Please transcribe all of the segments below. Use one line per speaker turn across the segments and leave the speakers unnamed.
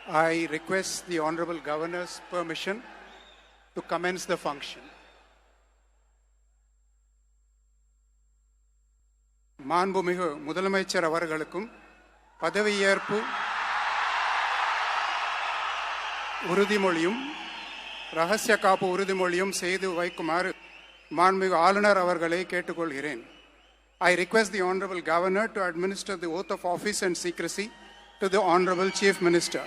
I request the Honorable Governor's permission to commence the function. மாண்புமிகு முதலமைச்சர் அவர்களுக்கும் பதவியேற்பு உறுதிமொழியும் ரகசிய காப்பு உறுதிமொழியும் செய்து வைக்குமாறு மாண்புமிகு ஆளுநர் அவர்களை கேட்டுக்கொள்கிறேன். I request the Honorable Governor to administer the oath of office and secrecy to the Honorable Chief Minister.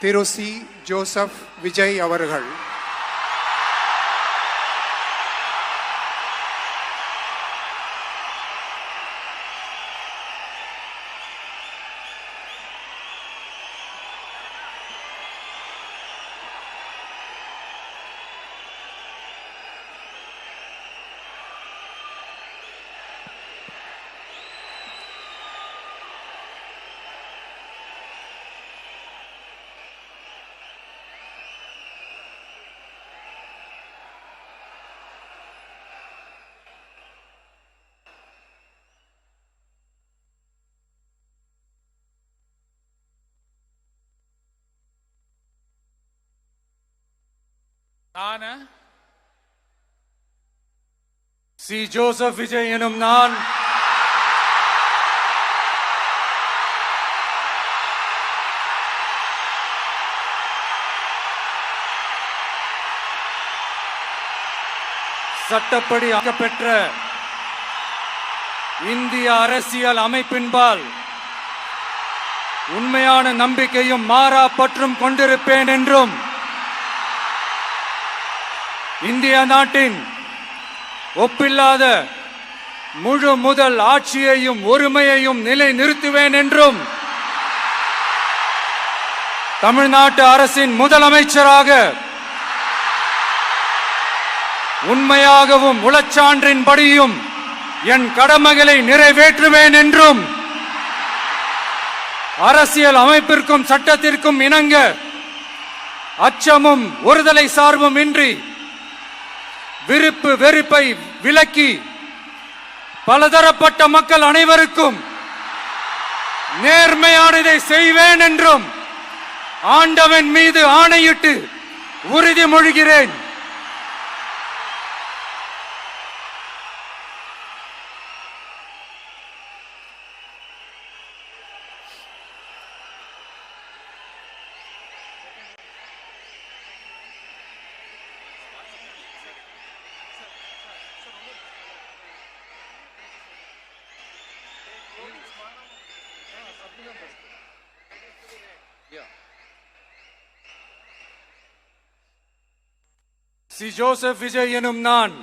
Thiru C. Joseph Vijay அவர்கள்.
சி. ஜோசப் விஜய் எனும் நான் சட்டப்படி பெற்ற இந்திய அரசியல் அமைப்பின்பால் உண்மையான நம்பிக்கையும் மாறா பற்றும் கொண்டிருப்பேன் என்றும் இந்திய நாட்டின் ஒப்பில்லாத முழு முதல் ஆட்சியையும் ஒருமையையும் நிலை நிறுத்துவேன் என்றும் தமிழ்நாட்டு அரசின் முதலமைச்சராக உண்மையாகவும் உளச்சான்றின்படியும் என் கடமைகளை நிறைவேற்றுவேன் என்றும் அரசியல் அமைப்பிற்கும் சட்டத்திற்கும் இணங்க அச்சமும் ஒருதலை சார்பும் இன்றி விருப்பு வெறுப்பை விலக்கி பலதரப்பட்ட மக்கள் அனைவருக்கும் நேர்மையானதை செய்வேன் என்றும் ஆண்டவன் மீது ஆணையிட்டு உறுதிமொழிகிறேன். சி. ஜோசப் விஜய் எனும் நான்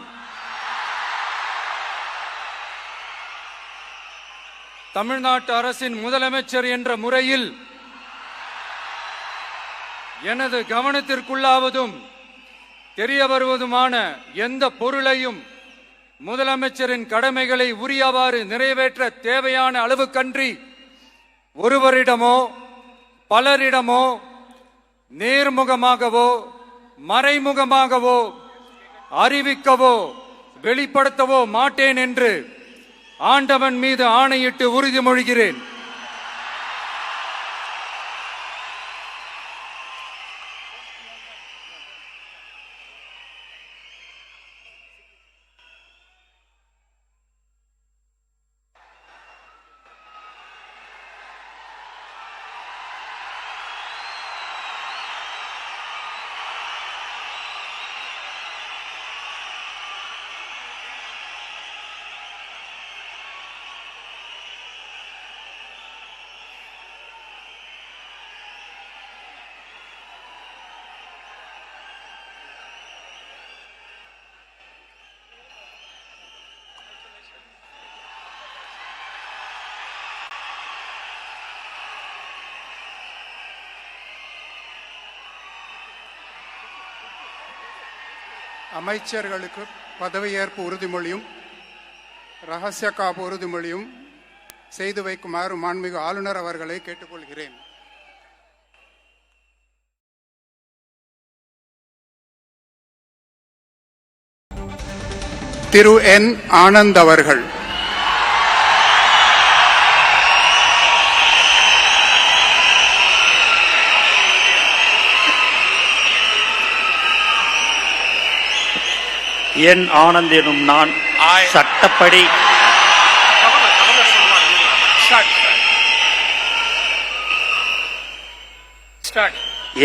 தமிழ்நாட்டு அரசின் முதலமைச்சர் என்ற முறையில் எனது கவனத்திற்குள்ளாவதும் தெரிய வருவதுமான எந்த பொருளையும் முதலமைச்சரின் கடமைகளை உரியவாறு நிறைவேற்ற தேவையான அளவுக்கன்றி ஒருவரிடமோ பலரிடமோ நேர்முகமாகவோ மறைமுகமாகவோ அறிவிக்கவோ வெளிப்படுத்தவோ மாட்டேன் என்று ஆண்டவன் மீது ஆணையிட்டு உறுதிமொழிகிறேன். அமைச்சர்களுக்கு பதவியேற்பு உறுதிமொழியும் ரகசிய காப்பு உறுதிமொழியும் செய்து வைக்குமாறு மாண்புமிகு ஆளுநர் அவர்களை கேட்டுக்கொள்கிறேன். திரு என். ஆனந்த் அவர்கள்.
என் ஆனந்த் எனும் நான் சட்டப்படி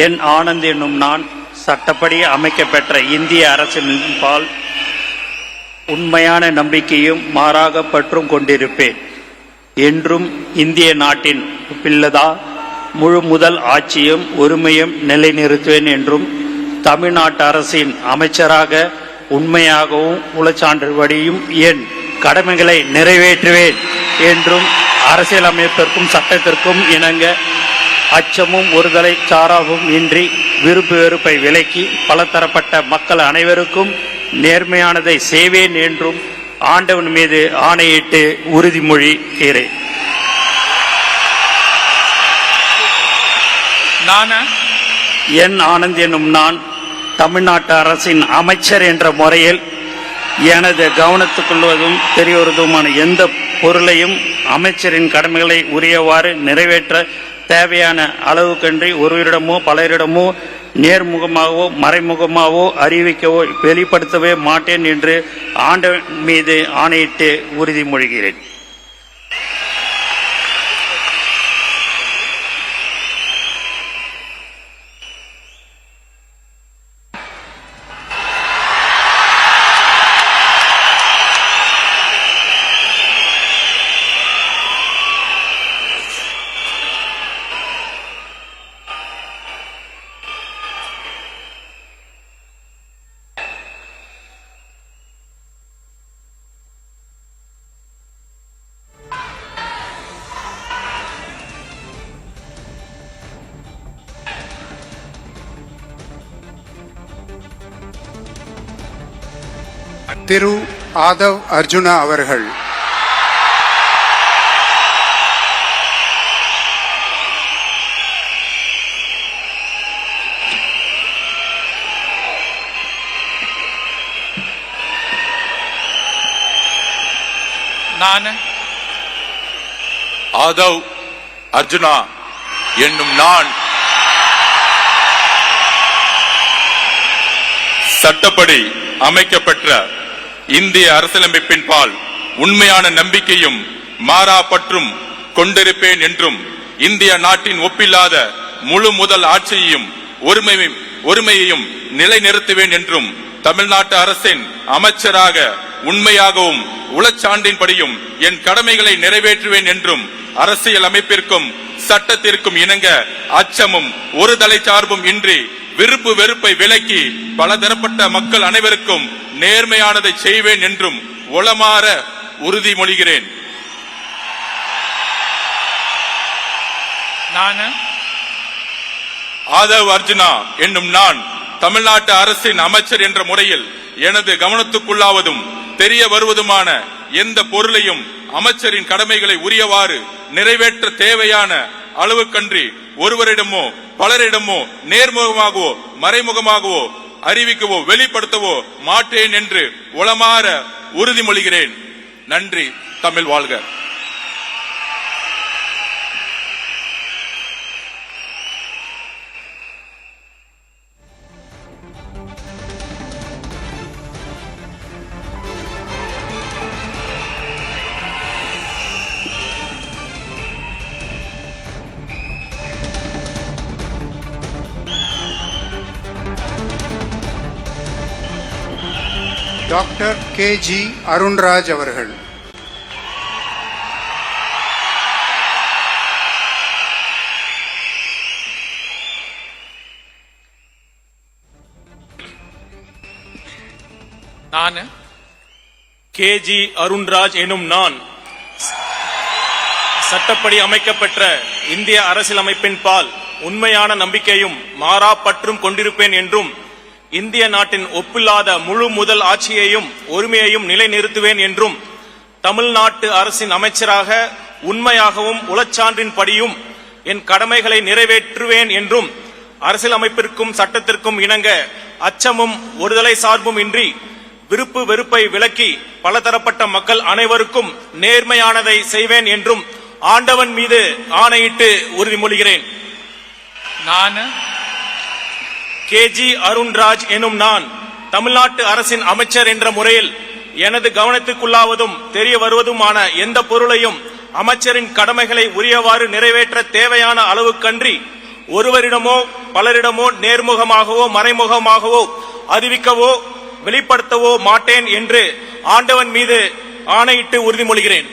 என் ஆனந்த் என்னும் நான் சட்டப்படி அமைக்கப்பெற்ற இந்திய அரசின்பால் உண்மையான நம்பிக்கையும் மாறாக பற்றும் கொண்டிருப்பேன் என்றும் இந்திய நாட்டின் பிள்ளதா முழு முதல் ஆட்சியும் உரிமையும் நிலைநிறுத்துவேன் என்றும் தமிழ்நாட்டு அரசின் அமைச்சராக உண்மையாகவும் உளச்சான்றுபடியும் என் கடமைகளை நிறைவேற்றுவேன் என்றும் அரசியலமைப்பிற்கும் சட்டத்திற்கும் இணங்க அச்சமும் ஒருதலை சாராவும் இன்றி விருப்பு வெறுப்பை விலக்கி பலதரப்பட்ட மக்கள் அனைவருக்கும் நேர்மையானதை செய்வேன் என்றும் ஆண்டவன் மீது ஆணையிட்டு உறுதிமொழிகிறேன். என் ஆனந்த் என்னும் நான் தமிழ்நாட்டு அரசின் அமைச்சர் என்ற முறையில் எனது கவனத்துக்குள்வதும் தெரியவதுமான எந்த பொருளையும் அமைச்சரின் கடமைகளை உரியவாறு நிறைவேற்ற தேவையான அளவுக்கன்றி ஒருவரிடமோ பலரிடமோ நேர்முகமாகவோ மறைமுகமாகவோ அறிவிக்கவோ வெளிப்படுத்தவே மாட்டேன் என்று ஆண்டவன் மீது ஆணையிட்டு உறுதிமொழிகிறேன்.
திரு ஆதவ் அர்ஜுனா அவர்கள்.
நான் ஆதவ் அர்ஜுனா என்னும் நான் சட்டப்படி அமைக்கப்பெற்ற இந்திய அரசியலமைப்பின் பால் உண்மையான நம்பிக்கையும் மாறா பற்றும் கொண்டிருப்பேன் என்றும் இந்திய நாட்டின் ஒப்பில்லாத முழு முதல் ஆட்சியையும் ஒருமையையும் நிலைநிறுத்துவேன் என்றும் தமிழ்நாட்டு அரசின் அமைச்சராக உண்மையாகவும் உளச்சான்றின்படியும் என் கடமைகளை நிறைவேற்றுவேன் என்றும் அரசியல் அமைப்பிற்கும் சட்டத்திற்கும் இணங்க அச்சமும் ஒரு தலை சார்பும் இன்றி விருப்பு வெறுப்பை விலக்கி பலதரப்பட்ட மக்கள் அனைவருக்கும் நேர்மையானதை செய்வேன் என்றும் உளமாற உறுதிமொழிகிறேன். ஆதவ் அர்ஜுனா என்னும் நான் தமிழ்நாட்டு அரசின் அமைச்சர் என்ற முறையில் எனது கவனத்துக்குள்ளாவதும் தெரிய வருவதுமான எந்த பொருளையும் அமைச்சரின் கடமைகளை உரியவாறு நிறைவேற்ற தேவையான அளவுக்கன்றி ஒருவரிடமோ பலரிடமோ நேர்முகமாகவோ மறைமுகமாகவோ அறிவிக்கவோ வெளிப்படுத்தவோ மாட்டேன் என்று உளமாற உறுதிமொழிகிறேன். நன்றி. தமிழ் வாழ்க.
டாக்டர் கே.ஜி. அருண்ராஜ் அவர்கள்.
நான் கே.ஜி. அருண்ராஜ் எனும் நான் சட்டப்படி அமைக்கப்பெற்ற இந்திய அரசியலமைப்பின் பால் உண்மையான நம்பிக்கையும் மாறா பற்றும் கொண்டிருப்பேன் என்றும் இந்திய நாட்டின் ஒப்பில்லாத முழு முதல் ஆட்சியையும் உரிமையையும் நிலைநிறுத்துவேன் என்றும் தமிழ்நாட்டு அரசின் அமைச்சராக உண்மையாகவும் உளச்சான்றின்படியும் என் கடமைகளை நிறைவேற்றுவேன் என்றும் அரசியலமைப்பிற்கும் சட்டத்திற்கும் இணங்க அச்சமும் ஒருதலை சார்பும் இன்றி விருப்பு வெறுப்பை விலக்கி பலதரப்பட்ட மக்கள் அனைவருக்கும் நேர்மையானதை செய்வேன் என்றும் ஆண்டவன் மீது ஆணையிட்டு உறுதிமொழிகிறேன். நான் கே.ஜி. அருண்ராஜ் எனும் நான் தமிழ்நாட்டு அரசின் அமைச்சர் என்ற முறையில் எனது கவனத்துக்குள்ளாவதும் தெரிய வருவதுமான எந்த பொருளையும் அமைச்சரின் கடமைகளை உரியவாறு நிறைவேற்ற தேவையான அளவுக்கன்றி ஒருவரிடமோ பலரிடமோ நேர்முகமாகவோ மறைமுகமாகவோ அறிவிக்கவோ வெளிப்படுத்தவோ மாட்டேன் என்று ஆண்டவன் மீது ஆணையிட்டு உறுதிமொழிகிறேன்.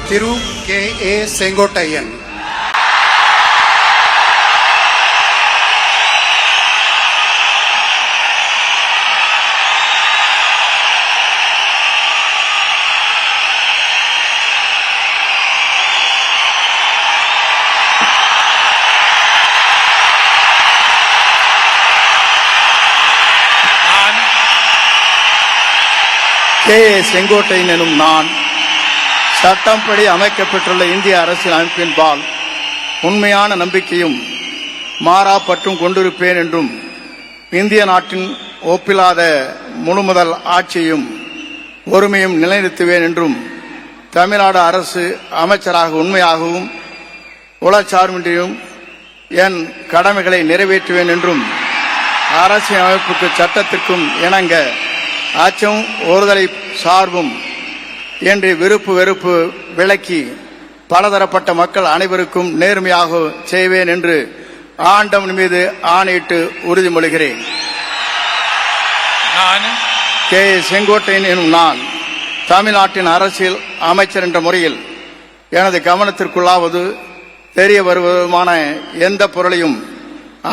திரு K.A. செங்கோட்டையன்.
K.A. செங்கோட்டையன் எனும் நான் சட்டப்படி அமைக்கப்பட்டுள்ள இந்திய அரசியல் அமைப்பின்பால் உண்மையான நம்பிக்கையும் மாறா பற்றும் கொண்டிருப்பேன் என்றும் இந்திய நாட்டின் ஒப்பில்லாத முழுமுதல் ஆட்சியையும் ஒருமையும் நிலைநிறுத்துவேன் என்றும் தமிழ்நாடு அரசு அமைச்சராக உண்மையாகவும் உளச்சார்பின்றியும் என் கடமைகளை நிறைவேற்றுவேன் என்றும் அரசியல் அமைப்புக்கு சட்டத்திற்கும் இணங்க அச்சம் ஒருதலை சார்பும் என்று விருப்பு வெறுப்பு விலக்கி பலதரப்பட்ட மக்கள் அனைவருக்கும் நேர்மையாக செய்வேன் என்று ஆண்டவன் மீது ஆணையிட்டு உறுதிமொழிகிறேன். K.A. செங்கோட்டையன் எனும் நான் தமிழ்நாட்டின் அரசியல் அமைச்சர் என்ற முறையில் எனது கவனத்திற்குள்ளாவது தெரிய வருவதுமான எந்த பொருளையும்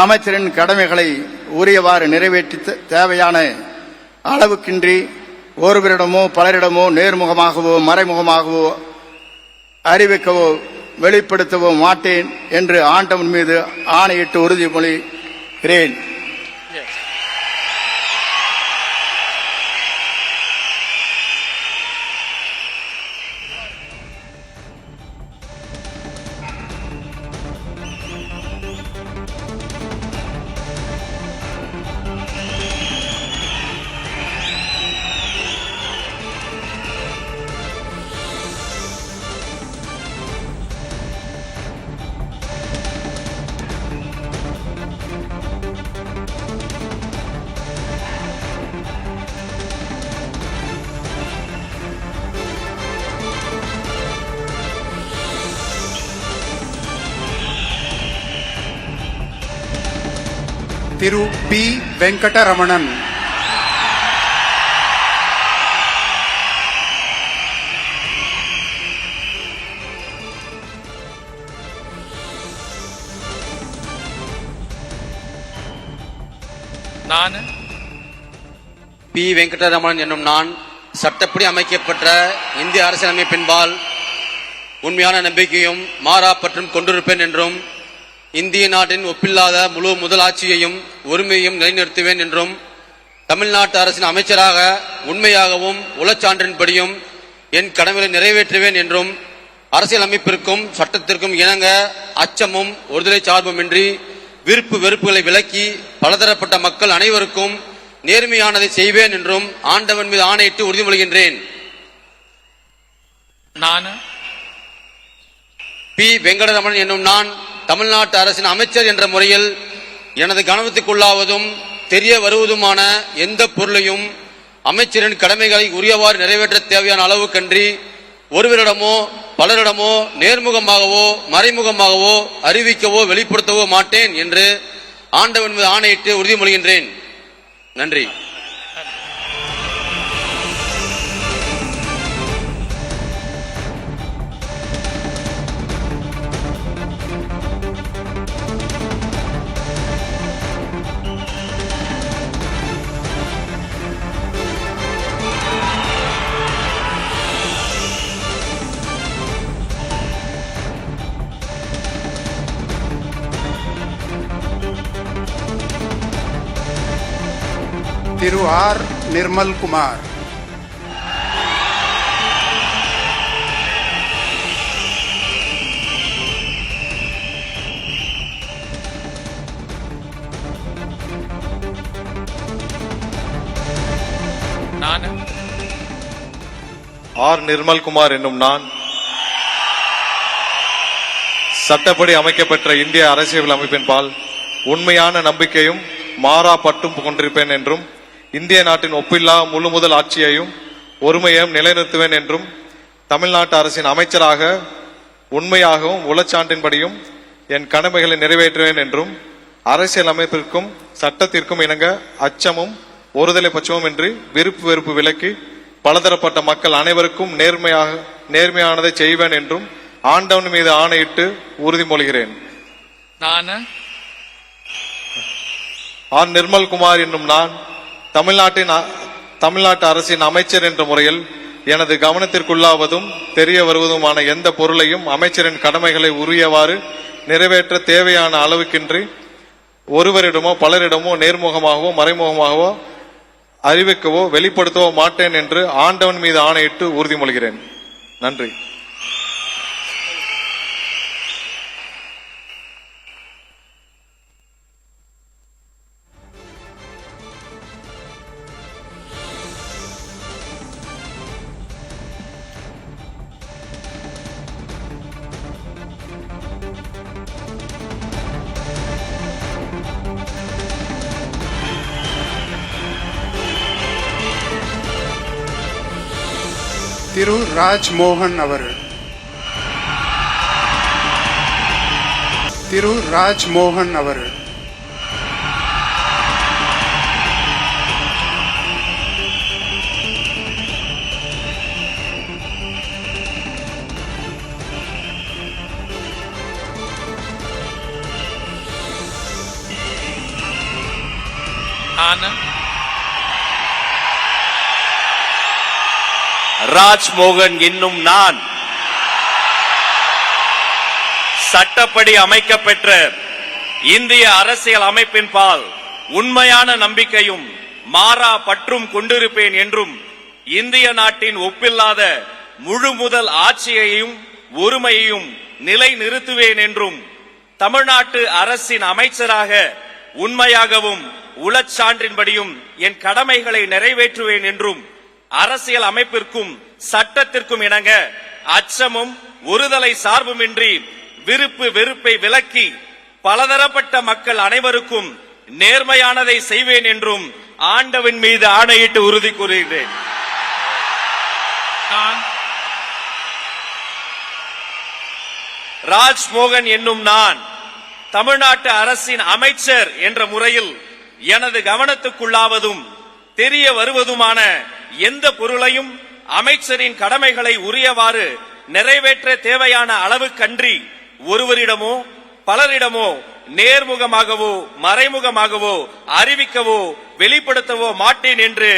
அமைச்சரின் கடமைகளை உரியவாறு நிறைவேற்றி தேவையான அளவுக்கின்றி ஒருவரிடமோ பலரிடமோ நேர்முகமாகவோ மறைமுகமாகவோ அறிவிக்கவோ வெளிப்படுத்தவோ மாட்டேன் என்று ஆண்டவன் மீது ஆணையிட்டு உறுதிமொழிகிறேன்.
திரு P. வெங்கடரமணன்.
நான் P. வெங்கடரமணன் என்னும் நான் சட்டப்படி அமைக்கப்பட்ட இந்திய அரசியலமைப்பின்பால் உண்மையான நம்பிக்கையும் மாறா பற்றும் கொண்டிருப்பேன் என்றும் இந்திய நாட்டின் ஒப்பில்லாத முழு முதலாட்சியையும் ஒருமையையும் நிலைநிறுத்துவேன் என்றும் தமிழ்நாட்டு அரசின் அமைச்சராக உண்மையாகவும் உளச்சான்றின்படியும் என் கடமைகளை நிறைவேற்றுவேன் என்றும் அரசியல் அமைப்பிற்கும் சட்டத்திற்கும் இணங்க அச்சமும் ஒருதலை சார்புமின்றி விருப்பு வெறுப்புகளை விலக்கி பலதரப்பட்ட மக்கள் அனைவருக்கும் நேர்மையானதை செய்வேன் என்றும் ஆண்டவன் மீது ஆணையிட்டு உறுதிமொழிகின்றேன்.
நான்
P. வெங்கடரமணன் என்னும் நான் தமிழ்நாட்டு அரசின் அமைச்சர் என்ற முறையில் எனது கவனத்துக்குள்ளாவதும் தெரிய வருவதுமான எந்த பொருளையும் அமைச்சரின் கடமைகளை உரியவாறு நிறைவேற்ற தேவையான அளவுக்கன்றி ஒருவரிடமோ பலரிடமோ நேர்முகமாகவோ மறைமுகமாகவோ அறிவிக்கவோ வெளிப்படுத்தவோ மாட்டேன் என்று ஆண்டவன் மீது ஆணையிட்டு உறுதிமொழிகின்றேன். நன்றி.
திரு R. நிர்மல் குமார்.
நான்
ஆர் நிர்மல்குமார் என்னும் நான் சட்டப்படி அமைக்கப்பெற்ற இந்திய அரசியல் அமைப்பின்பால் உண்மையான நம்பிக்கையும் மாறா பற்றும் கொண்டிருப்பேன் என்றும் இந்திய நாட்டின் ஒப்பில்லா முழு முதல் ஆட்சியையும் ஒருமையையும் நிலைநிறுத்துவேன் என்றும் தமிழ்நாட்டு அரசின் அமைச்சராக உண்மையாகவும் உளச்சான்றின்படியும் என் கடமைகளை நிறைவேற்றுவேன் என்றும் அரசியல் அமைப்பிற்கும் சட்டத்திற்கும் இணங்க அச்சமும் ஒருதலை பட்சமும் இன்றி விருப்பு வெறுப்பு விலக்கி பலதரப்பட்ட மக்கள் அனைவருக்கும் நேர்மையானதை செய்வேன் என்றும் ஆண்டவன் மீது ஆணையிட்டு உறுதிமொழிகிறேன்.
நான்
ஆர் நிர்மல்குமார் என்னும் நான் தமிழ்நாட்டு அரசின் அமைச்சர் என்ற முறையில் எனது கவனத்திற்குள்ளாவதும் தெரிய வருவதுமான எந்த பொருளையும் அமைச்சரின் கடமைகளை உரியவாறு நிறைவேற்ற தேவையான அளவுக்கின்றி ஒருவரிடமோ பலரிடமோ நேர்முகமாகவோ மறைமுகமாகவோ அறிவிக்கவோ வெளிப்படுத்தவோ மாட்டேன் என்று ஆண்டவன் மீது ஆணையிட்டு உறுதிமொழிகிறேன். நன்றி.
திரு ராஜ்மோகன் அவர்கள். திரு ராஜ்மோகன் அவர்கள்.
நான்
ராஜ்மோகன் என்னும் நான் சட்டப்படி அமைக்கப்பெற்ற இந்திய அரசியல் அமைப்பின்பால் உண்மையான நம்பிக்கையும் மாறா பற்றும் கொண்டிருப்பேன் என்றும் இந்திய நாட்டின் ஒப்பில்லாத முழு முதல் ஆட்சியையும் ஒருமையையும் நிலைநிறுத்துவேன் என்றும் தமிழ்நாட்டு அரசின் அமைச்சராக உண்மையாகவும் உளச்சான்றின்படியும் என் கடமைகளை நிறைவேற்றுவேன் என்றும் அரசியல் அமைப்பிற்கும் சட்டத்திற்கும் இணங்க அச்சமும் ஒருதலை சார்புமின்றி விருப்பு வெறுப்பை விலக்கி பலதரப்பட்ட மக்கள் அனைவருக்கும் நேர்மையானதை செய்வேன் என்றும் ஆண்டவன் மீது ஆணையிட்டு உறுதி கூறுகிறேன். ராஜ்மோகன் என்னும் நான் தமிழ்நாட்டு அரசின் அமைச்சர் என்ற முறையில் எனது கவனத்துக்குள்ளாவதும் தெரிய வருவதுமான எந்த பொருளையும் அமைச்சரின் கடமைகளை உரியவாறு நிறைவேற்ற தேவையான அளவுக்கன்றி ஒருவரிடமோ பலரிடமோ நேர்முகமாகவோ மறைமுகமாகவோ அறிவிக்கவோ வெளிப்படுத்தவோ மாட்டேன் என்று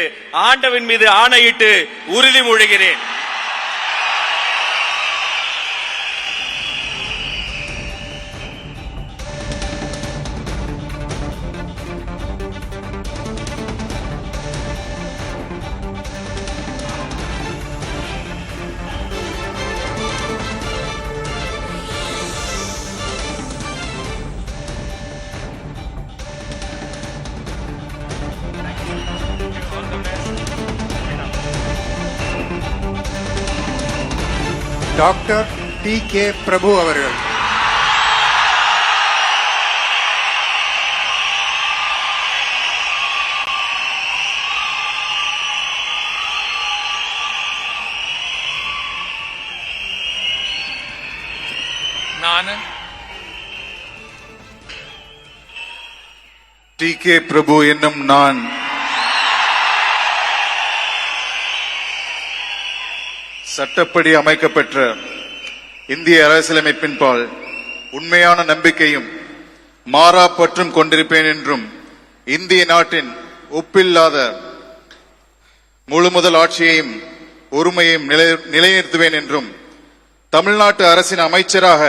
ஆண்டவன் மீது ஆணையிட்டு உறுதிமொழிகிறேன்.
Doctor DK. பிரபு அவர்கள்.
நான்
டி.கே. பிரபு என்னும் நான் சட்டப்படி அமைக்கப்பெற்ற இந்திய அரசியலமைப்பின்பால் உண்மையான நம்பிக்கையும் மாறா பற்றும் கொண்டிருப்பேன் என்றும் இந்திய நாட்டின் ஒப்பில்லாத முழு முதல் ஆட்சியையும் ஒருமையையும் நிலைநிறுத்துவேன் என்றும் தமிழ்நாட்டு அரசின் அமைச்சராக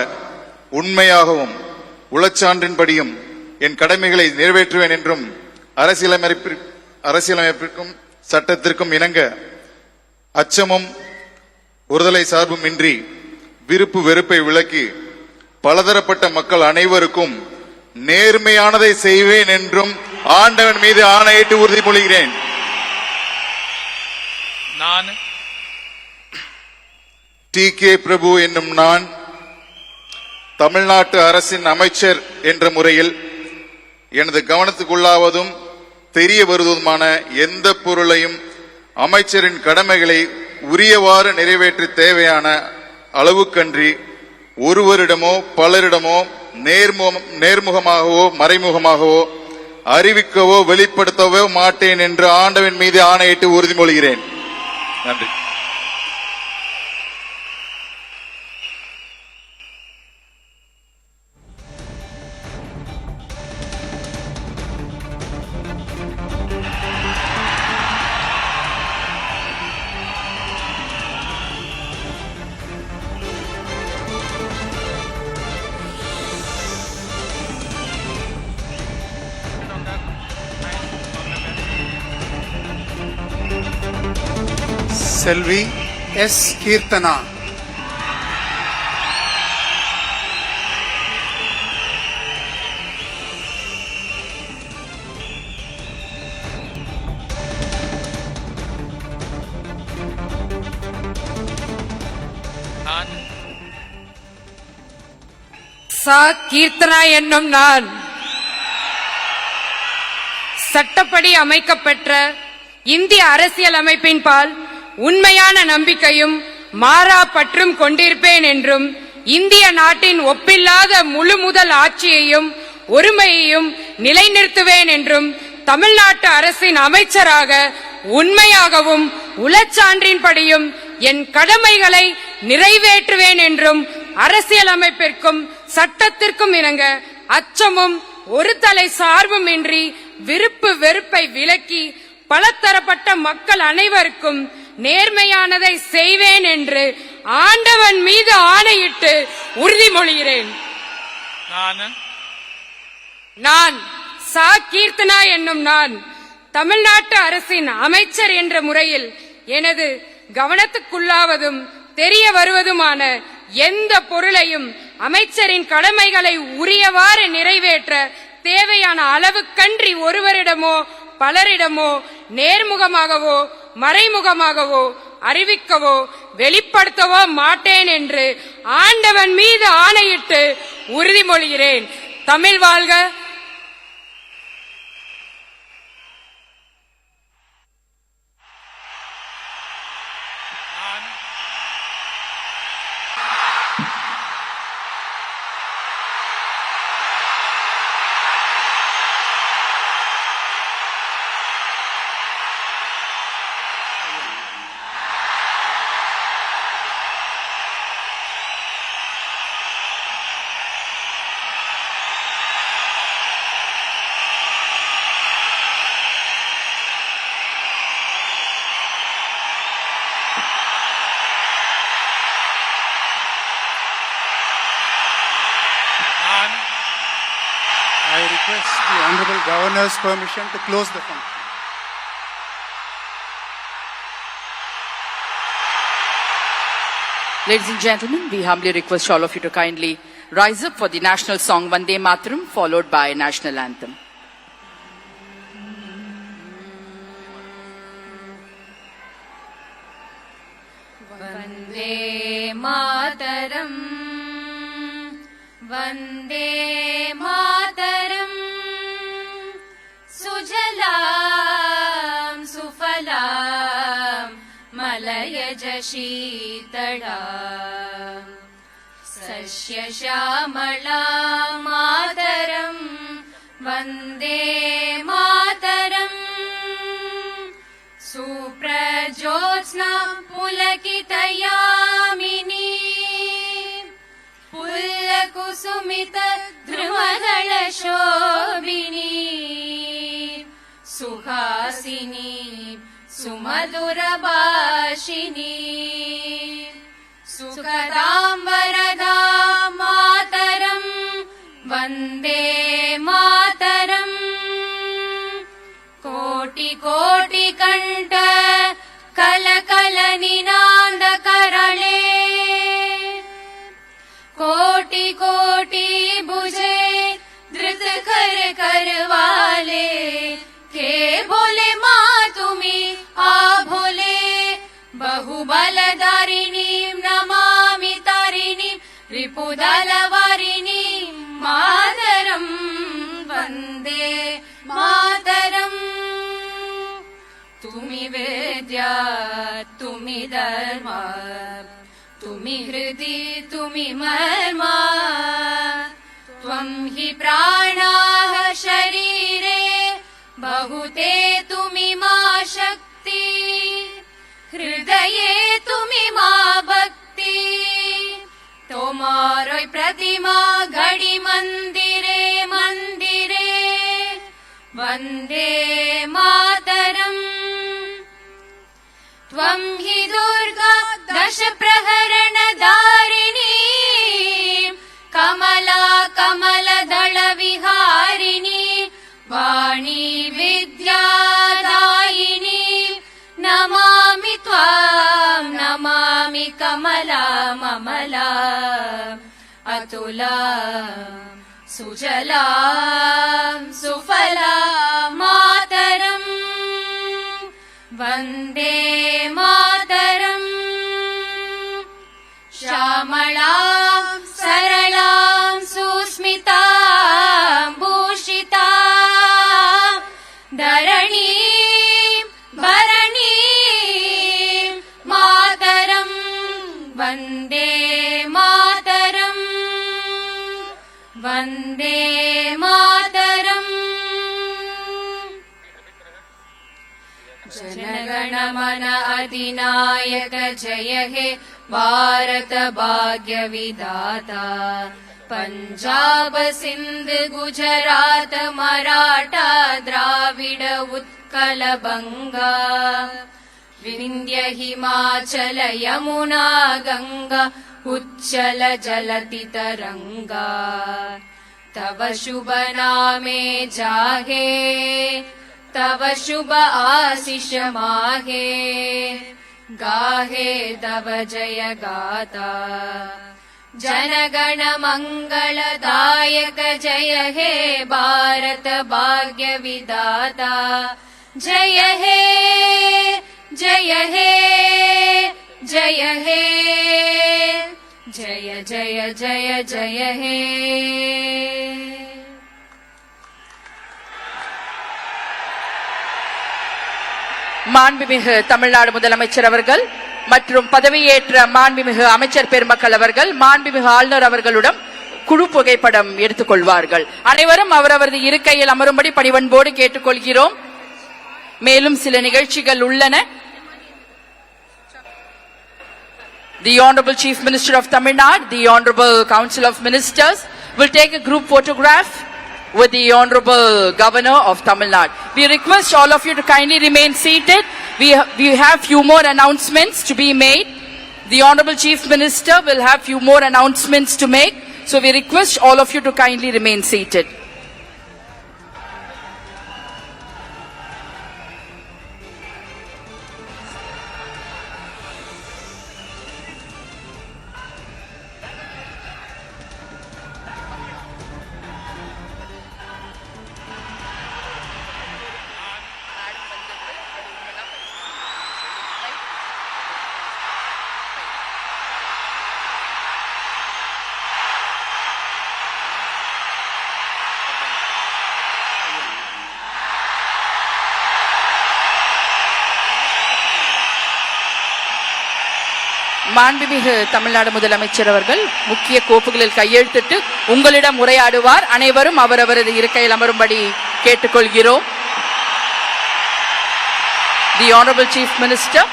உண்மையாகவும் உளச்சான்றின்படியும் என் கடமைகளை நிறைவேற்றுவேன் என்றும் அரசியலமைப்பிற்கும் சட்டத்திற்கும் இணங்க அச்சமும் ஒருதலை சார்பும் இன்றி விருப்பு வெறுப்பை விலக்கி பலதரப்பட்ட மக்கள் அனைவருக்கும் நேர்மையானதை செய்வேன் என்றும் ஆண்டவன் மீது ஆணையிட்டு உறுதிமொழிகிறேன்.
நான்
டி.கே. பிரபு என்னும் நான் தமிழ்நாட்டு அரசின் அமைச்சர் என்ற முறையில் எனது கவனத்துக்குள்ளாவதும் தெரிய வருவதுமான எந்த பொருளையும் அமைச்சரின் கடமைகளை உரியவாறு நிறைவேற்ற தேவையான அளவுக்கன்றி ஒருவரிடமோ பலரிடமோ நேர்முகமாகவோ மறைமுகமாகவோ அறிவிக்கவோ வெளிப்படுத்தவோ மாட்டேன் என்று ஆண்டவன் மீது ஆணையிட்டு உறுதிமொழிகிறேன். நன்றி.
செல்வி எஸ். கீர்த்தனா.
சா. கீர்த்தனா என்னும் நான் சட்டப்படி அமைக்கப்பெற்ற இந்திய அரசியல் அமைப்பின்பால் உண்மையான நம்பிக்கையும் மாறா பற்றும் கொண்டிருப்பேன் என்றும் இந்திய நாட்டின் ஒப்பில்லாத முழு முதல் ஆட்சியையும் ஒருமையையும் நிலைநிறுத்துவேன் என்றும் தமிழ்நாட்டு அரசின் அமைச்சராக உண்மையாகவும் உளச்சான்றின்படியும் என் கடமைகளை நிறைவேற்றுவேன் என்றும் அரசியலமைப்பிற்கும் சட்டத்திற்கும் இணங்க அச்சமும் ஒரு தலை சார்பும் இன்றி விருப்பு வெறுப்பை விலக்கி பலதரப்பட்ட மக்கள் அனைவருக்கும் நேர்மையானதை செய்வேன் என்று ஆண்டவன் மீது ஆணையிட்டு உறுதிமொழிகிறேன். நான் சா. கீர்த்தனா என்னும் நான் தமிழ்நாட்டு அரசின் அமைச்சர் என்ற முறையில் எனது கவனத்துக்குள்ளாவதும் தெரிய வருவதுமான எந்த பொருளையும் அமைச்சரின் கடமைகளை உரியவாறு நிறைவேற்ற தேவையான அளவுக்கன்றி ஒருவரிடமோ பலரிடமோ நேர்முகமாகவோ மறைமுகமாகவோ அறிவிக்கவோ வெளிப்படுத்தவோ மாட்டேன் என்று ஆண்டவன் மீது ஆணையிட்டு உறுதிமொழிகிறேன். தமிழ் வாழ்க.
I request the Honorable Governor's permission to close the function.
Ladies and gentlemen, we humbly request all of you to kindly rise up for the national song Vande Mataram, followed by national anthem.
Vande Mataram, Vande Mataram, Sujalam Sufalam Malayaj Sheetalam Sasya Shyamalam Mataram, Vande Mataram, Suprajyotsna Pulakitayamini Pullakusumita Dhrumadala Shobini Suhasini Sumadurabhashini Sukadam Varadam Mataram, Vande Mataram, Koti Koti Kanta Kala Kala Ninanda Karale Koti Koti Buje Dhrit Kar Karwale Ke Bole Ma Tumi A Bhole मुदलवारिणी मातरम् वन्दे मातरम् तुमि विद्या तुमि धर्म तुमि हृदि तुमि मर्मा त्वं हि प्राणाः शरीरे बहुते तुमि मा शक्ति हृदये तुमि मा भक्ति तोमारोय प्रतिमा घड़ी मंदिरे मंदिरे वन्दे मातरम् त्वं हि दुर्गा दश प्रहरण धारिणी कमला कमलदल विहारिणी वाणी विद्यादायिनी नमामि त्वां नमामि कमला ममला अतुला सुजला सुफला मातरम् वन्दे मातरम् श्यामलां सरलां सुस्मितां भूषिता धरणीं भरणीं मातरम् वन्दे मातरम् वन्दे मातरम् जनगणमन अधिनायक जय हे भारत भाग्य विधाता पंजाब सिंध गुजरात मराठा द्राविड उत्कल बंगा विंध्य हिमाचल यमुना गंगा उच्चल जलति तरंगा तव शुभ नामे जागे तव शुभ आशीष माहे गाहे तव जय गाता जनगण मंगलदायक जय हे भारत भाग्य विधाता जय हे जय हे जय हे जय जय जय जय हे
மாண்புமிகு தமிழ்நாடு முதலமைச்சர் அவர்கள் மற்றும் பதவியேற்ற மாண்புமிகு அமைச்சர் பெருமக்கள் அவர்கள் மாண்புமிகு ஆளுநர் அவர்களுடன் குழு புகைப்படம் எடுத்துக் கொள்வார்கள். அனைவரும் அவரவரது இருக்கையில் அமரும்படி பணிவன்போடு கேட்டுக்கொள்கிறோம். மேலும் சில நிகழ்ச்சிகள் உள்ளன. The Honorable Chief Minister of Tamil Nadu, the Honorable Council of Ministers will take a group photograph with the Honorable Governor of Tamil Nadu. We request all of you to kindly remain seated. We have few more announcements to be made. The Honorable Chief Minister will have few more announcements to make. So we request all of you to kindly remain seated. மாண்புமிகு தமிழ்நாடு முதலமைச்சர் அவர்கள் முக்கிய கோப்புகளில் கையெழுத்திட்டு உங்களிடம் உரையாடுவார். அனைவரும் அவரவரது இருக்கையில் அமரும்படி கேட்டுக்கொள்கிறோம். The Honorable Chief Minister